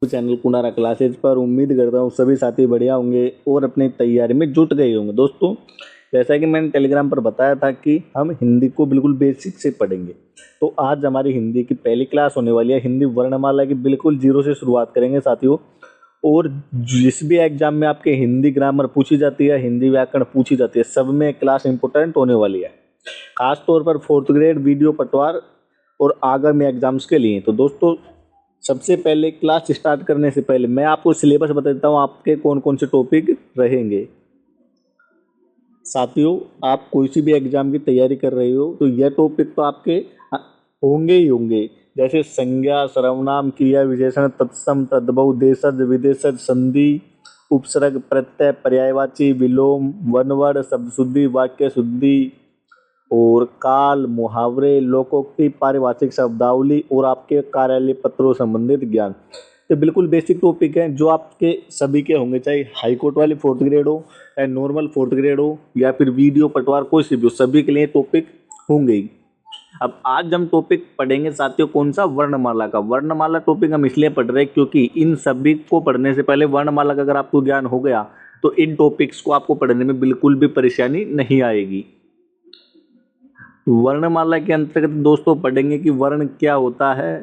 Channel कुनारा classes पर। उम्मीद करता हूँ सभी साथी बढ़िया होंगे और अपनी तैयारी में जुट गए होंगे। दोस्तों, जैसा कि मैंने टेलीग्राम पर बताया था कि हम हिंदी को बिल्कुल बेसिक से पढ़ेंगे, तो आज हमारी हिंदी की पहली क्लास होने वाली है। हिंदी वर्णमाला की बिल्कुल जीरो से शुरुआत करेंगे साथियों। और जिस भी एग्जाम में आपके हिंदी ग्रामर पूछी जाती है, हिंदी व्याकरण पूछी जाती है, सब में क्लास इंपॉर्टेंट होने वाली है, खास तौर पर 4th ग्रेड, वीडियो पटवार और आगामी एग्जाम्स के लिए। तो दोस्तों, सबसे पहले क्लास स्टार्ट करने से पहले मैं आपको सिलेबस बता देता हूँ, आपके कौन कौन से टॉपिक रहेंगे। साथियों, आप कोई सी भी एग्जाम की तैयारी कर रहे हो तो यह टॉपिक तो आपके होंगे ही होंगे, जैसे संज्ञा, सर्वनाम, क्रिया विशेषण, तत्सम, तद्भव, देशज, विदेशज, संधि, उपसर्ग, प्रत्यय, पर्यायवाची, विलोम, वनवर्ण, शब्द शुद्धि, वाक्य शुद्धि और काल, मुहावरे, लोकोक्ति, पारिभाषिक शब्दावली और आपके कार्यालय पत्रों संबंधित ज्ञान। तो बिल्कुल बेसिक टॉपिक हैं जो आपके सभी के होंगे, चाहे हाई कोर्ट वाली 4th ग्रेड हो, चाहे नॉर्मल 4th ग्रेड हो, या फिर वीडियो पटवार, कोई से भी हो, सभी के लिए टॉपिक होंगे ही। अब आज हम टॉपिक पढ़ेंगे साथियों, कौन सा? वर्णमाला का। वर्णमाला टॉपिक हम इसलिए पढ़ रहे हैं क्योंकि इन सभी को पढ़ने से पहले वर्णमाला का अगर आपको ज्ञान हो गया तो इन टॉपिक्स को आपको पढ़ने में बिल्कुल भी परेशानी नहीं आएगी। वर्णमाला के अंतर्गत दोस्तों पढ़ेंगे कि वर्ण क्या होता है,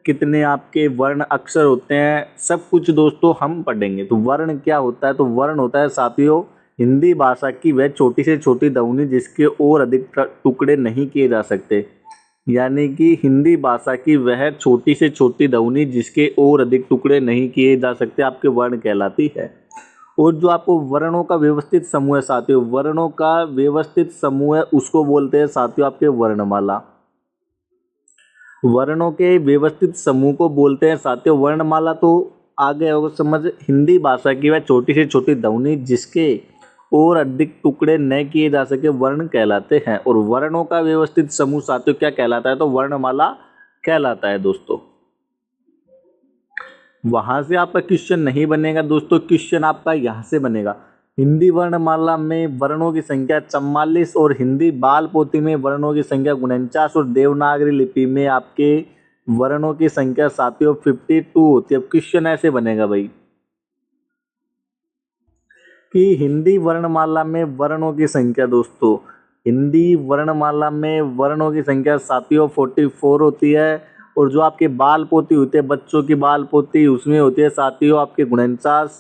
कितने आपके वर्ण अक्षर होते हैं, सब कुछ दोस्तों हम पढ़ेंगे। तो वर्ण क्या होता है? तो वर्ण होता है साथियों हिंदी भाषा की वह छोटी से छोटी ध्वनि जिसके और अधिक टुकड़े नहीं किए जा सकते। यानी कि हिंदी भाषा की वह छोटी से छोटी ध्वनि जिसके और अधिक टुकड़े नहीं किए जा सकते आपके वर्ण कहलाती है। और जो आपको वर्णों का व्यवस्थित समूह है साथियों, वर्णों का व्यवस्थित समूह है, उसको बोलते हैं साथियों आपके वर्णमाला। वर्णों के व्यवस्थित समूह को बोलते हैं साथियों वर्णमाला। तो आगे होगा समझ, हिंदी भाषा की वह छोटी से छोटी ध्वनि जिसके और अधिक टुकड़े न किए जा सके वर्ण कहलाते हैं। और वर्णों का व्यवस्थित समूह साथियों क्या कहलाता है? तो वर्णमाला कहलाता है दोस्तों। वहां से आपका क्वेश्चन नहीं बनेगा दोस्तों, क्वेश्चन आपका यहाँ से बनेगा। हिंदी वर्णमाला में वर्णों की संख्या 44 और हिंदी बाल पोथी में वर्णों की संख्या 49 और देवनागरी लिपि में आपके वर्णों की संख्या साथियों 52 होती है। अब क्वेश्चन ऐसे बनेगा भाई कि हिंदी वर्णमाला में वर्णों की संख्या दोस्तों, हिंदी वर्णमाला में वर्णों की संख्या साथियों 44 होती है। और जो आपके बाल पोथी होते हैं, बच्चों की बाल पोथी, उसमें होती है साथियों आपके 49।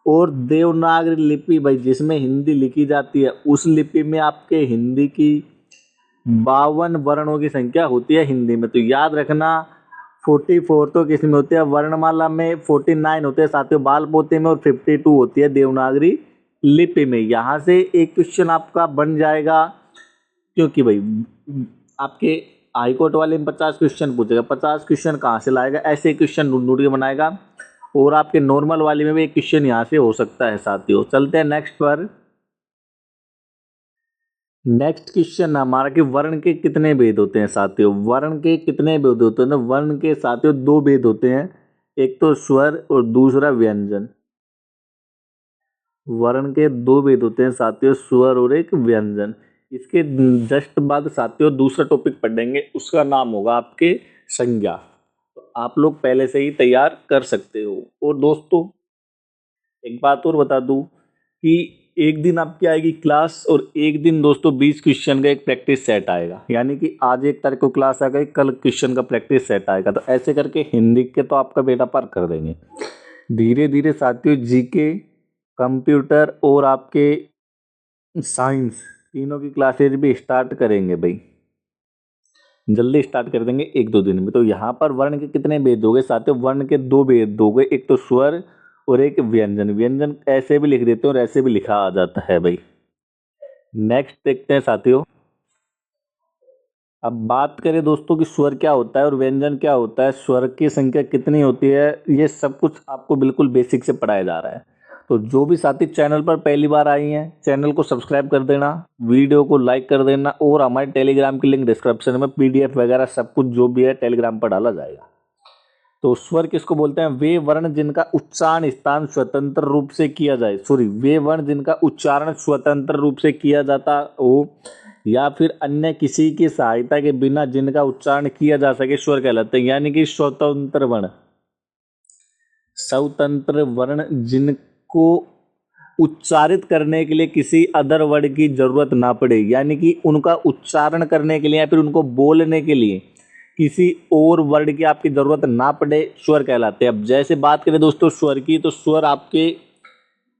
और देवनागरी लिपि भाई जिसमें हिंदी लिखी जाती है, उस लिपि में आपके हिंदी की 52 वर्णों की संख्या होती है हिंदी में। तो याद रखना 44 तो किस में होती है? वर्णमाला में। 49 होते हैं साथियों बाल पोथी में और 52 होती है देवनागरी लिपि में। यहाँ से एक क्वेश्चन आपका बन जाएगा, क्योंकि भाई आपके हाईकोर्ट वाले में 50 क्वेश्चन पूछेगा, 50 क्वेश्चन कहाँ से लाएगा? ऐसे क्वेश्चन ढूंढ ढूंढ के बनाएगा। और आपके नॉर्मल वाले में भी एक क्वेश्चन यहाँ से हो सकता है साथियों। चलते हैं नेक्स्ट पर। नेक्स्ट क्वेश्चन हमारा कि वर्ण के कितने भेद होते हैं साथियों? वर्ण के कितने भेद होते हैं? ना, वर्ण के साथियों 2 भेद होते हैं, एक तो स्वर और दूसरा व्यंजन। वर्ण के 2 भेद होते हैं साथियों, स्वर और एक व्यंजन। इसके जस्ट बाद साथियों दूसरा टॉपिक पढ़ेंगे, उसका नाम होगा आपके संज्ञा। तो आप लोग पहले से ही तैयार कर सकते हो। और दोस्तों एक बात और बता दूं कि एक दिन आपकी आएगी क्लास और एक दिन दोस्तों 20 क्वेश्चन का एक प्रैक्टिस सेट आएगा। यानी कि आज 1 तारीख को क्लास आ गई, कल क्वेश्चन का प्रैक्टिस सेट आएगा। तो ऐसे करके हिंदी के तो आपका बेड़ा पार कर देंगे। धीरे धीरे साथियों जीके, कंप्यूटर और आपके साइंस तीनों की क्लासेज भी स्टार्ट करेंगे भाई, जल्दी स्टार्ट कर देंगे 1-2 दिन में। तो यहाँ पर वर्ण के कितने भेद हो गए साथियों? वर्ण के 2 भेद हो गए, एक तो स्वर और एक व्यंजन। व्यंजन ऐसे भी लिख देते हैं और ऐसे भी लिखा आ जाता है भाई। नेक्स्ट देखते हैं साथियों। अब बात करें दोस्तों कि स्वर क्या होता है और व्यंजन क्या होता है, स्वर की संख्या कितनी होती है, ये सब कुछ आपको बिल्कुल बेसिक से पढ़ाया जा रहा है। तो जो भी साथी चैनल पर पहली बार आई हैं, चैनल को सब्सक्राइब कर देना, वीडियो को लाइक कर देना और हमारे टेलीग्राम की लिंक डिस्क्रिप्शन में PDF वगैरह सब कुछ जो भी है टेलीग्राम पर डाला जाएगा। तो स्वर किसको बोलते हैं? वे वर्ण जिनका उच्चारण स्थान स्वतंत्र रूप से किया जाए, वे वर्ण जिनका उच्चारण स्वतंत्र रूप से किया जाता हो या फिर अन्य किसी की सहायता के बिना जिनका उच्चारण किया जा सके, स्वर कहलाते हैं। यानी कि स्वतंत्र वर्ण। स्वतंत्र वर्ण जिनको उच्चारित करने के लिए किसी अदर वर्ड की जरूरत ना पड़े, यानी कि उनका उच्चारण करने के लिए या फिर उनको बोलने के लिए किसी और वर्ड की आपकी जरूरत ना पड़े, स्वर कहलाते हैं। अब जैसे बात करें दोस्तों स्वर की, तो स्वर आपके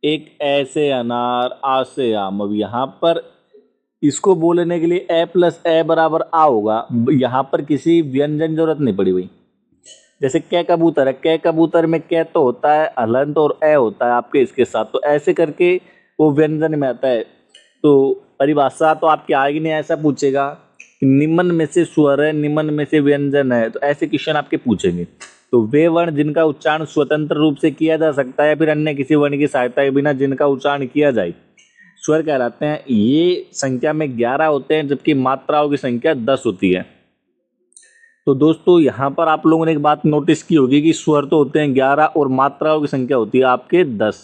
एक ऐसे अनार, आ से आम। अब यहाँ पर इसको बोलने के लिए ए प्लस ए बराबर आ होगा, यहाँ पर किसी व्यंजन जरूरत नहीं पड़ी भाई। जैसे कै कबूतर है, कै कबूतर में कै तो होता है हलंत और ए होता है आपके इसके साथ, तो ऐसे करके वो व्यंजन में आता है। तो परिभाषा तो आपकी आएगी नहीं, ऐसा पूछेगा कि निम्न में से स्वर है, निम्न में से व्यंजन है, तो ऐसे क्वेश्चन आपके पूछेंगे। तो वे वर्ण जिनका उच्चारण स्वतंत्र रूप से किया जा सकता है या फिर अन्य किसी वर्ण की सहायता के बिना जिनका उच्चारण किया जाए, स्वर कहलाते हैं। ये संख्या में 11 होते हैं, जबकि मात्राओं की संख्या 10 होती है। तो दोस्तों यहाँ पर आप लोगों ने एक बात नोटिस की होगी कि स्वर तो होते हैं 11 और मात्राओं की संख्या होती है आपके 10।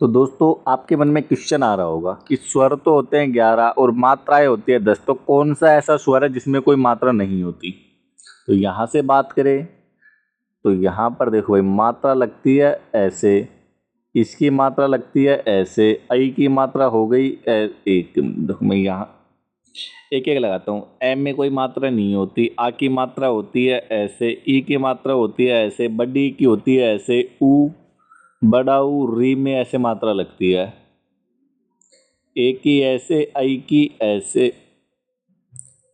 तो दोस्तों आपके मन में क्वेश्चन आ रहा होगा कि स्वर तो होते हैं 11 और मात्राएं होती है 10, तो कौन सा ऐसा स्वर है जिसमें कोई मात्रा नहीं होती। तो यहाँ से बात करें तो यहाँ पर देखो भाई, मात्रा लगती है ऐसे, इसकी मात्रा लगती है ऐसे, आई की मात्रा हो गई एक, देखो मैं यहाँ एक एक लगाता हूँ। एम में कोई मात्रा नहीं होती, आ की मात्रा होती है ऐसे, ई की मात्रा होती है ऐसे, बड़ी की होती है ऐसे, ऊ बड़ा ऊ, री में ऐसे मात्रा लगती है, ए की ऐसे, आई की ऐसे,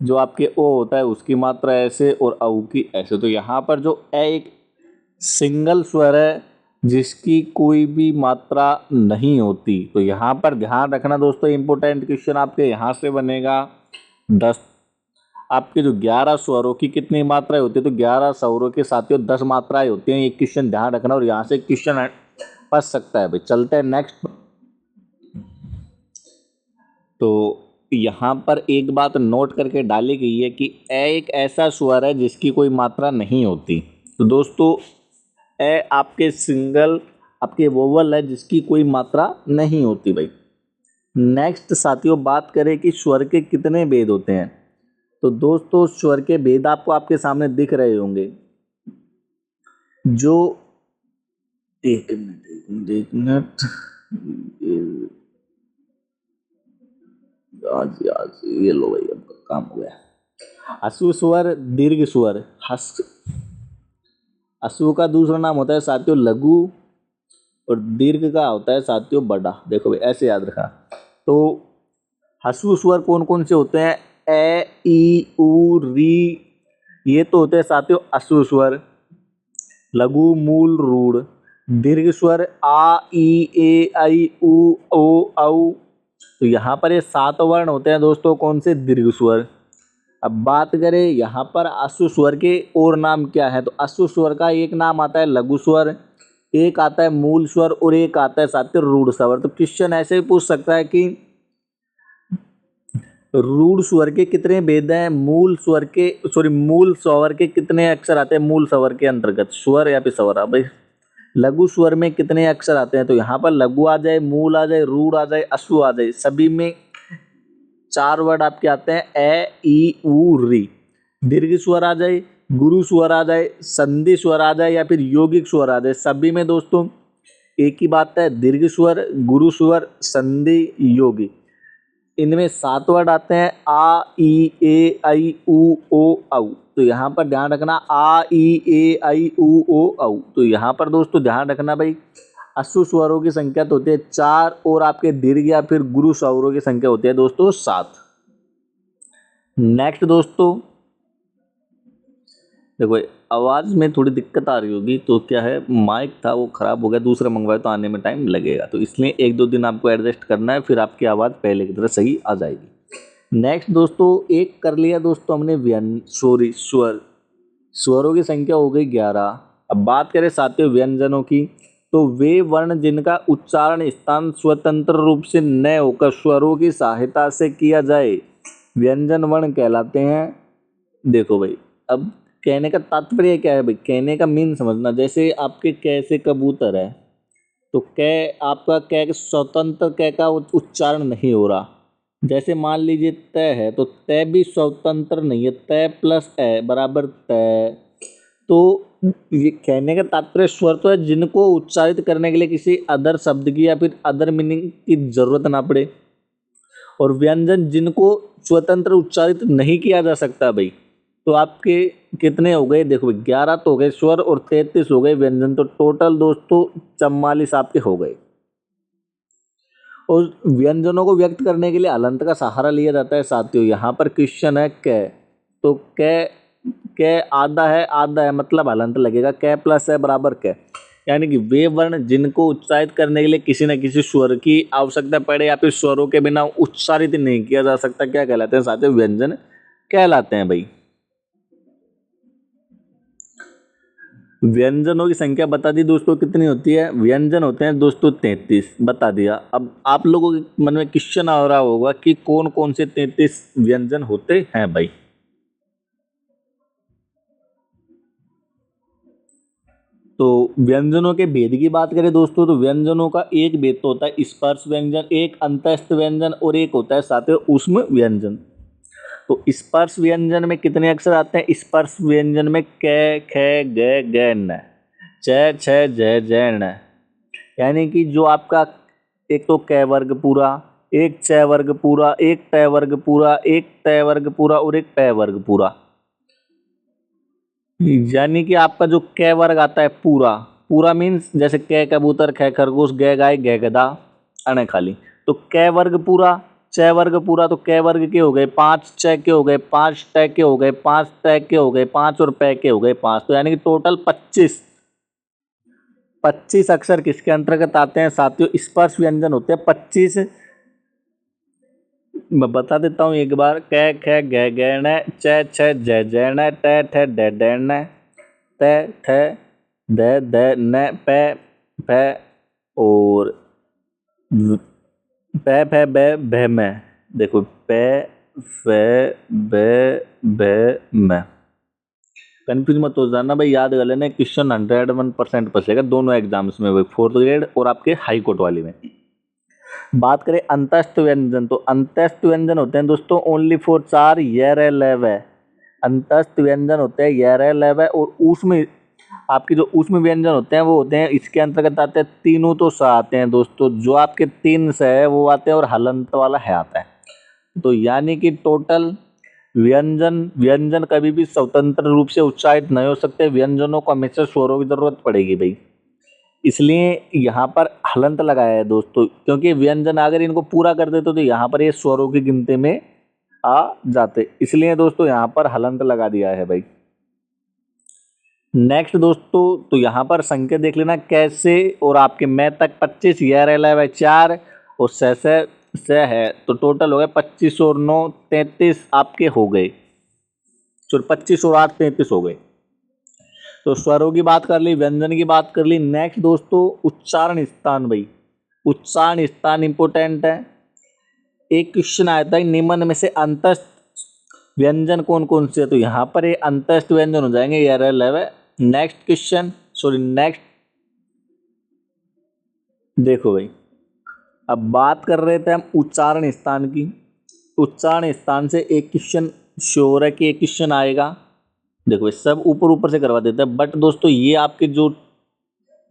जो आपके ओ होता है उसकी मात्रा ऐसे और औ की ऐसे। तो यहाँ पर जो ए एक सिंगल स्वर है जिसकी कोई भी मात्रा नहीं होती। तो यहाँ पर ध्यान रखना दोस्तों, इंपॉर्टेंट क्वेश्चन आपके यहाँ से बनेगा 10। आपके जो 11 स्वरों की कितनी मात्राएं होती है, तो 11 स्वरों के साथियों 10 मात्राएं होती हैं। ये क्वेश्चन ध्यान रखना और यहाँ से क्वेश्चन फंस सकता है भाई। चलते हैं नेक्स्ट। तो यहाँ पर एक बात नोट करके डाली गई है कि ए एक ऐसा स्वर है जिसकी कोई मात्रा नहीं होती। तो दोस्तों ए आपके सिंगल आपके वोवल है जिसकी कोई मात्रा नहीं होती भाई। नेक्स्ट साथियों बात करें कि स्वर के कितने भेद होते हैं। तो दोस्तों स्वर के भेद आपको आपके सामने दिख रहे होंगे। जो एक मिनट आज ये लो भाई, अब काम हो गया। अश्व स्वर, दीर्घ स्वर। अश्व का दूसरा नाम होता है साथियों लघु और दीर्घ का होता है साथियों बड़ा। देखो भाई ऐसे याद रखा। तो ह्रस्व स्वर कौन कौन से होते हैं? ए, ई, उ, री, ये तो होते हैं साथियों अश्व स्वर। लघु, मूल, रूढ़। दीर्घ स्वर आ, ई, ए, आई, उ, ओ, औ। तो यहाँ पर ये 7 वर्ण होते हैं दोस्तों, कौन से? दीर्घ स्वर। अब बात करें यहाँ पर अश्व स्वर के और नाम क्या है, तो अश्व स्वर का एक नाम आता है लघु स्वर, एक आता है मूल स्वर और एक आता है साथियों रूढ़ स्वर। तो क्वेश्चन ऐसे भी पूछ सकता है कि रूढ़ स्वर के कितने भेद हैं, मूल स्वर के कितने अक्षर आते हैं मूल स्वर के अंतर्गत, स्वर या फिर स्वर। भाई लघु स्वर में कितने अक्षर आते हैं, तो यहाँ पर लघु आ जाए, मूल आ जाए, रूढ़ आ जाए, अश्व आ जाए, सभी में 4 वर्ड आपके आते हैं ए, ई, उ, री। दीर्घ स्वर आ जाए, गुरु स्वर आ जाए, संधि स्वर आ जाए या फिर यौगिक स्वर आ जाए, सभी में दोस्तों एक ही बात है, दीर्घ स्वर, गुरु स्वर, संधि, यौगिक। इनमें 7 वर्ड आते हैं आ, ई, ए, आई, उ, ओ, औ। तो यहाँ पर ध्यान रखना आ, ई, ए, आई, उ, ओ, औ। तो यहाँ पर दोस्तों ध्यान रखना भाई, अश्व स्वरों की संख्या तो होती है 4 और आपके दीर्घ या फिर गुरु स्वरों की संख्या होती है दोस्तों 7। नेक्स्ट दोस्तों देखो आवाज़ में थोड़ी दिक्कत आ रही होगी, तो क्या है माइक था वो ख़राब हो गया, दूसरा मंगवाया तो आने में टाइम लगेगा, तो इसलिए 1-2 दिन आपको एडजस्ट करना है, फिर आपकी आवाज़ पहले की तरह सही आ जाएगी। नेक्स्ट दोस्तों एक कर लिया दोस्तों हमने स्वरों की संख्या हो गई 11। अब बात करें साथियों व्यंजनों की, तो वे वर्ण जिनका उच्चारण स्थान स्वतंत्र रूप से न होकर स्वरों की सहायता से किया जाए व्यंजन वर्ण कहलाते हैं। देखो भाई अब कहने का तात्पर्य क्या है भाई, कहने का मीन समझना। जैसे आपके कै से कबूतर है, तो कै आपका कै स्वतंत्र कै का उच्चारण नहीं हो रहा। जैसे मान लीजिए तय है, तो तय भी स्वतंत्र नहीं है, तय प्लस ए बराबर तय। तो ये कहने का तात्पर्य स्वर तो है जिनको उच्चारित करने के लिए किसी अदर शब्द की या फिर अदर मीनिंग की जरूरत ना पड़े, और व्यंजन जिनको स्वतंत्र उच्चारित नहीं किया जा सकता भाई। तो आपके कितने हो गए, देखो 11 तो हो गए स्वर और 33 हो गए व्यंजन, तो टोटल दोस्तों 44 आपके हो गए। और व्यंजनों को व्यक्त करने के लिए हलंत का सहारा लिया जाता है साथियों। यहाँ पर क्वेश्चन है कै, तो कै आधा है मतलब हलंत लगेगा, कै प्लस है बराबर कै, यानी कि वे वर्ण जिनको उच्चारित करने के लिए किसी न किसी स्वर की आवश्यकता पड़े या फिर स्वरों के बिना उच्चारित नहीं किया जा सकता, क्या कहलाते हैं साथियों, व्यंजन कहलाते हैं भाई। व्यंजनों की संख्या बता दी दोस्तों कितनी होती है, व्यंजन होते हैं दोस्तों 33, बता दिया। अब आप लोगों के मन में क्वेश्चन आ रहा होगा कि कौन कौन से 33 व्यंजन होते हैं भाई। तो व्यंजनों के भेद की बात करें दोस्तों, तो व्यंजनों का एक भेद तो होता है स्पर्श व्यंजन, एक अंतस्थ व्यंजन और एक होता है साथियों ऊष्म व्यंजन। तो स्पर्श व्यंजन में कितने अक्षर आते हैं, स्पर्श व्यंजन में कै ख ग ग न च छ ज ज न, यानी कि जो आपका एक तो कै वर्ग पूरा, एक च वर्ग पूरा, एक ट वर्ग पूरा, एक त वर्ग पूरा और एक पै वर्ग पूरा, यानी कि आपका जो कै वर्ग आता है पूरा, पूरा मीन्स जैसे कै कबूतर, ख खरगोश, ग गाय, ग गधा, अण खाली। तो कै वर्ग पूरा, च वर्ग पूरा, तो कै वर्ग के हो गए 5, च के हो गए 5, ट के हो गए 5, त के हो गए 5 और पै के हो गए 5, तो यानी कि टोटल 25 अक्षर किसके अंतर्गत आते हैं साथियों, स्पर्श व्यंजन होते हैं 25। मैं बता देता हूँ एक बार, कै ख ग ग न च छ ज ज न ट ठ ड ड न त थ द द न प फ और प फ ब भ म। देखो प फ ब भ म, कंफ्यूज मत हो जाना भाई, याद कर लेना, क्वेश्चन 101% फंसेगा दोनों एग्जाम्स में, फोर्थ ग्रेड और आपके हाई कोर्ट वाली में। बात करें अंतस्थ व्यंजन, तो अंतस्थ व्यंजन होते हैं दोस्तों ओनली फॉर 4 यर लव है, अंतस्थ व्यंजन होते हैं यर लव है। और उसमें आपके जो उसमें व्यंजन होते हैं वो होते हैं इसके अंतर्गत आते हैं तीनों, तो स आते हैं दोस्तों, जो आपके 3 से है वो आते हैं और हलंत वाला है आता है। तो यानी कि टोटल व्यंजन व्यंजन कभी भी स्वतंत्र रूप से उच्चारित नहीं हो सकते, व्यंजनों को हमेशा स्वरों की जरूरत पड़ेगी भाई, इसलिए यहाँ पर हलंत लगाया है दोस्तों, क्योंकि व्यंजन अगर इनको पूरा कर देते तो यहाँ पर ये स्वरों की गिनती में आ जाते, इसलिए दोस्तों यहाँ पर हलंत लगा दिया है भाई। नेक्स्ट दोस्तों, तो यहाँ पर संख्या देख लेना कैसे, और आपके मैं तक 25, यह रह है 4 और से है, तो टोटल हो गए 25 और 9 33 आपके हो गए, तो 25 और 8 33 हो गए। तो स्वरों की बात कर ली, व्यंजन की बात कर ली। नेक्स्ट दोस्तों उच्चारण स्थान भाई, उच्चारण स्थान इंपोर्टेंट है। एक क्वेश्चन आया था निम्न में से अंतस्थ व्यंजन कौन कौन से है, तो यहाँ पर ये अंतस्थ व्यंजन हो जाएंगे यार 11। नेक्स्ट क्वेश्चन, सॉरी नेक्स्ट, देखो भाई अब बात कर रहे थे हम उच्चारण स्थान की, उच्चारण स्थान से एक क्वेश्चन श्योर है कि एक क्वेश्चन आएगा। देखो ये सब ऊपर ऊपर से करवा देता है, बट दोस्तों ये आपके जो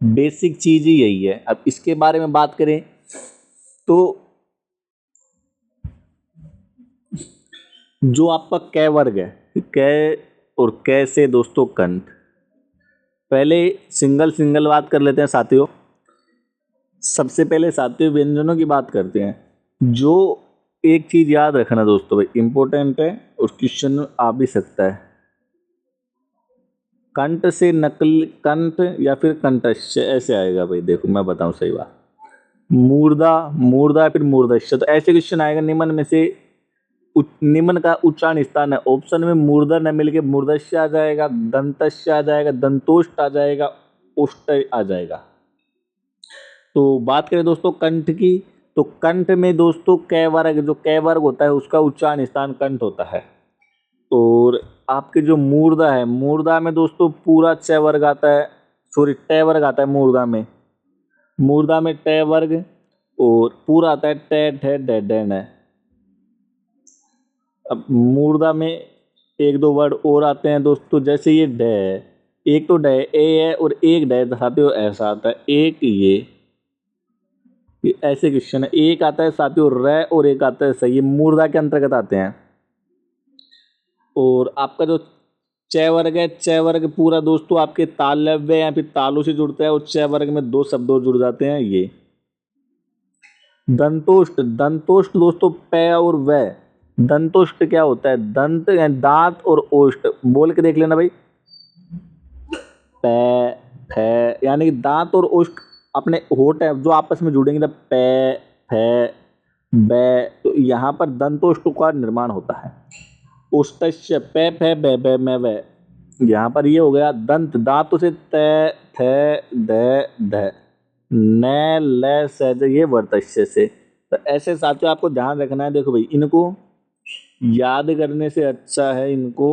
बेसिक चीज ही यही है। अब इसके बारे में बात करें तो जो आपका कै वर्ग है, कै और कै से दोस्तों कंठ, पहले सिंगल सिंगल बात कर लेते हैं साथियों। सबसे पहले साथियों व्यंजनों की बात करते हैं। जो एक चीज याद रखना दोस्तों भाई, इंपॉर्टेंट है और क्वेश्चन आ भी सकता है, कंठ से नकल, कंठ या फिर कंठस्थ ऐसे आएगा भाई। देखो मैं बताऊं सही बात, मूर्धा मूर्धा फिर मूर्धस्य, तो ऐसे क्वेश्चन आएगा निम्न में से निम्न का उच्चारण स्थान है, ऑप्शन में मूर्धन न मिलके मूर्धस्य आ जाएगा, दंतस्य आ जाएगा, दंतोष्ट आ जाएगा, ओष्ट आ जाएगा। तो बात करें दोस्तों कंठ की, तो कंठ में दोस्तों कै वर्ग, जो कै वर्ग होता है उसका उच्चारण स्थान कंठ होता है। और आपके जो मूर्धा है, मूर्धा में दोस्तों पूरा च वर्ग आता है, सॉरी ट वर्ग आता है मूर्धा में, मूर्धा में ट वर्ग और पूरा आता है ट ठ ड ड न। अब मूर्धा में एक दो वर्ड और आते हैं दोस्तों, जैसे ये ड है, एक तो डे ए है और एक डे साथियों ऐसा आता है, एक ये ऐसे क्वेश्चन है। एक आता है साथियों र और एक आता है सही, ये मूर्धा के अंतर्गत आते हैं। और आपका जो च वर्ग है, च वर्ग पूरा दोस्तों आपके तालव्य या फिर तालु से जुड़ता है और च वर्ग में दो शब्द और जुड़ जाते हैं। ये दंतोष्ट, दंतोष्ट दोस्तों प और व, दंतोष्ट क्या होता है, दंत यानी दांत और ओष्ठ, बोल के देख लेना भाई, प फ यानी कि दांत और ओष्ठ अपने होठ है जो आपस में जुड़ेंगे तब प फ ब, तो यहाँ पर दंतोष्ठ का निर्माण होता है। ओष्ठस्य प फ ब ब म व, यहाँ पर ये हो गया दंत, दांतों से त थ द ध, न ल स ज, ये वर्तस्य से। तो ऐसे साथियों आपको ध्यान रखना है। देखो भाई इनको याद करने से अच्छा है इनको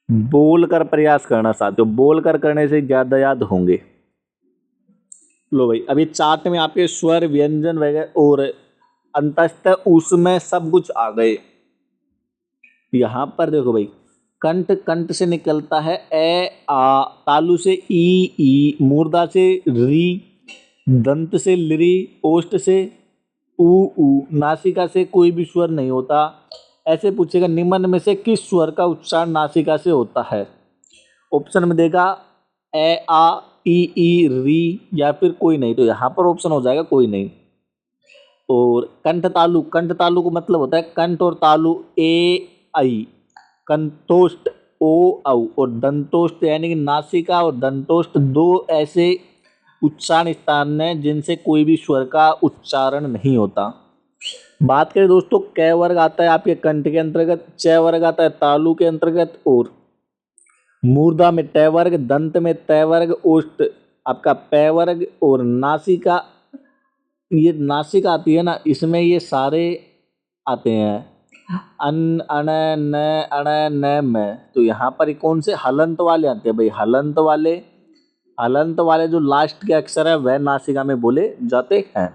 बोल कर प्रयास करना साथियों, बोल कर करने से ज़्यादा याद होंगे। लो भाई अभी चार्ट में आपके स्वर व्यंजन वगैरह और अंतस्थ उसमें सब कुछ आ गए। यहाँ पर देखो भाई कंठ, कंठ से निकलता है ए आ, तालु से ई, मूर्धा से री, दंत से लिरी, ओष्ठ से ऊ, नासिका से कोई भी स्वर नहीं होता। ऐसे पूछेगा निम्न में से किस स्वर का उच्चारण नासिका से होता है। ऑप्शन में देगा ए आ, ई री या फिर कोई नहीं, तो यहाँ पर ऑप्शन हो जाएगा कोई नहीं। और कंठ तालु, कंठ तालु को मतलब होता है कंठ और तालु ए आई, कंठोष्ठ ओ औ, और दंतोष्ठ यानी कि नासिका और दंतोष्ठ दो ऐसे उच्चारण स्थान हैं जिनसे कोई भी स्वर का उच्चारण नहीं होता। बात करें दोस्तों क वर्ग आता है आपके कंठ के अंतर्गत, च वर्ग आता है तालु के अंतर्गत, और मूर्धा में ट वर्ग, दंत में त वर्ग, ओष्ठ आपका प वर्ग, और नासिका, ये नासिका आती है ना इसमें ये सारे आते हैं अन अण न अण न म। तो यहाँ पर कौन से हलंत वाले आते हैं भाई, हलंत वाले, हलंत वाले जो लास्ट के अक्षर है वह नासिका में बोले जाते हैं।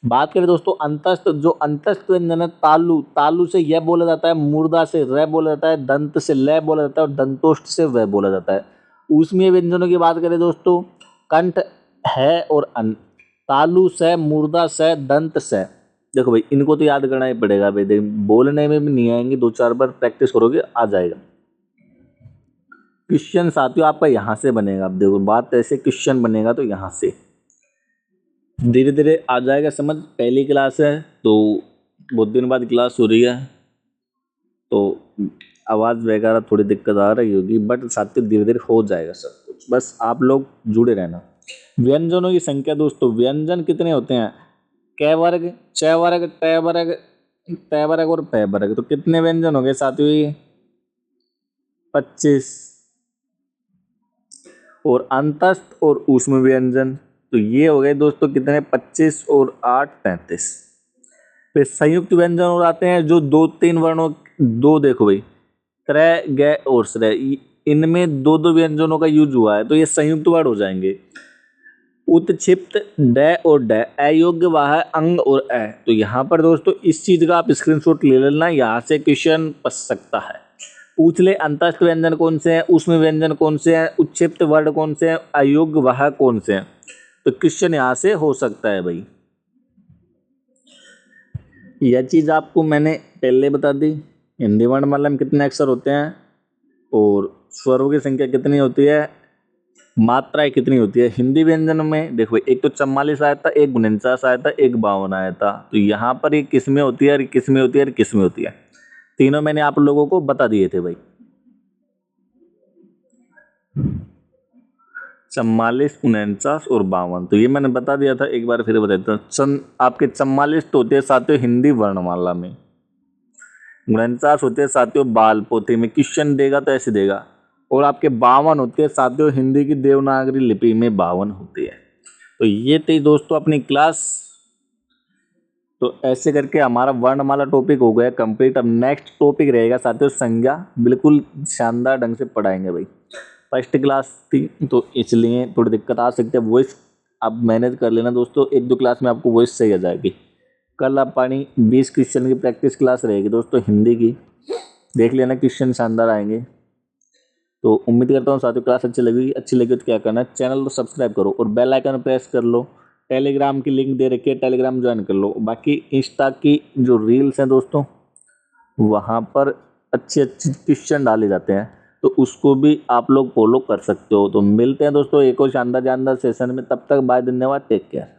बात करें दोस्तों अंतस्थ, जो अंतस्थ व्यंजन है तालु, तालु से यह बोला जाता है, मूर्धा से र बोला जाता है, दंत से ल बोला जाता है और दंतोष्ठ से वह बोला जाता है। ऊष्मीय व्यंजनों की बात करें दोस्तों कंठ है और अन, तालु से, मूर्धा से, दंत से। देखो भाई इनको तो याद करना ही पड़ेगा भाई, देख बोलने में भी नहीं आएंगे, दो चार बार प्रैक्टिस करोगे आ जाएगा। क्वेश्चन साथियों आपका यहाँ से बनेगा। अब देखो बात ऐसे क्वेश्चन बनेगा तो यहाँ से धीरे धीरे आ जाएगा समझ। पहली क्लास है तो बहुत दिन बाद क्लास हो रही है तो आवाज़ वगैरह थोड़ी दिक्कत आ रही होगी, बट साथियों धीरे धीरे हो जाएगा सब कुछ, बस आप लोग जुड़े रहना। व्यंजनों की संख्या दोस्तों, व्यंजन कितने होते हैं, क वर्ग, च वर्ग, ट वर्ग, त वर्ग और प वर्ग, तो कितने व्यंजन हो गए साथियों ये 25। और अंतस्थ और ऊष्म व्यंजन तो ये हो गए दोस्तों कितने 25 और 8 33। फिर संयुक्त व्यंजन और आते हैं जो दो तीन वर्णों, दो देखो भाई त्र ग और श्र, इनमें दो दो व्यंजनों का यूज हुआ है तो ये संयुक्त वर्ड हो जाएंगे। उत्क्षिप्त ड और ड, अयोग्य वाह अंग और अ, तो यहाँ पर दोस्तों इस चीज का आप स्क्रीनशॉट ले लेना, यहाँ से क्वेश्चन बच सकता है। पूछ ले अंतस्थ व्यंजन कौन से हैं, उसमें व्यंजन कौन से हैं, उत्क्षिप्त वर्ड कौन से हैं, अयोग्य वाह कौन से हैं, तो क्वेश्चन यहाँ से हो सकता है भाई। यह चीज आपको मैंने पहले बता दी। हिंदी वर्णमाला में कितने अक्षर होते हैं और स्वरों की संख्या कितनी होती है, मात्राएं कितनी होती है। हिंदी व्यंजन में देखो एक तो 44 आया था, एक 49 आया था, एक 52 आया था, तो यहाँ पर ये किस में होती है, किस में होती है, किस में होती है, तीनों मैंने आप लोगों को बता दिए थे भाई। 44, 49 और 52, तो ये मैंने बता दिया था, एक बार फिर बता देता हूँ। आपके 44 तो होते हैं साथियों हिंदी वर्णमाला में, 49 होते हैं साथियों बाल पोथी में, क्वेश्चन देगा तो ऐसे देगा, और आपके 52 होते हैं साथियों हिंदी की देवनागरी लिपि में 52 होती है। तो ये थी दोस्तों अपनी क्लास। तो ऐसे करके हमारा वर्णमाला टॉपिक हो गया कंप्लीट। अब नेक्स्ट टॉपिक रहेगा साथियों संज्ञा, बिल्कुल शानदार ढंग से पढ़ाएंगे भाई। फर्स्ट क्लास थी तो इसलिए थोड़ी दिक्कत आ सकती है, वॉइस आप मैनेज कर लेना दोस्तों, एक दो क्लास में आपको वॉइस सही आ जाएगी। कल आप पानी 20 क्वेश्चन की प्रैक्टिस क्लास रहेगी दोस्तों हिंदी की, देख लेना क्वेश्चन शानदार आएंगे। तो उम्मीद करता हूँ साथियों क्लास अच्छी लगी तो क्या करना है, चैनल को सब्सक्राइब करो और बेल आइकन प्रेस कर लो। टेलीग्राम की लिंक दे रखी है, टेलीग्राम ज्वाइन कर लो। बाकी इंस्टा की जो रील्स हैं दोस्तों, वहाँ पर अच्छे क्वेश्चन डाले जाते हैं, तो उसको भी आप लोग फॉलो कर सकते हो। तो मिलते हैं दोस्तों एक और शानदार सेशन में, तब तक बाय, धन्यवाद, टेक केयर।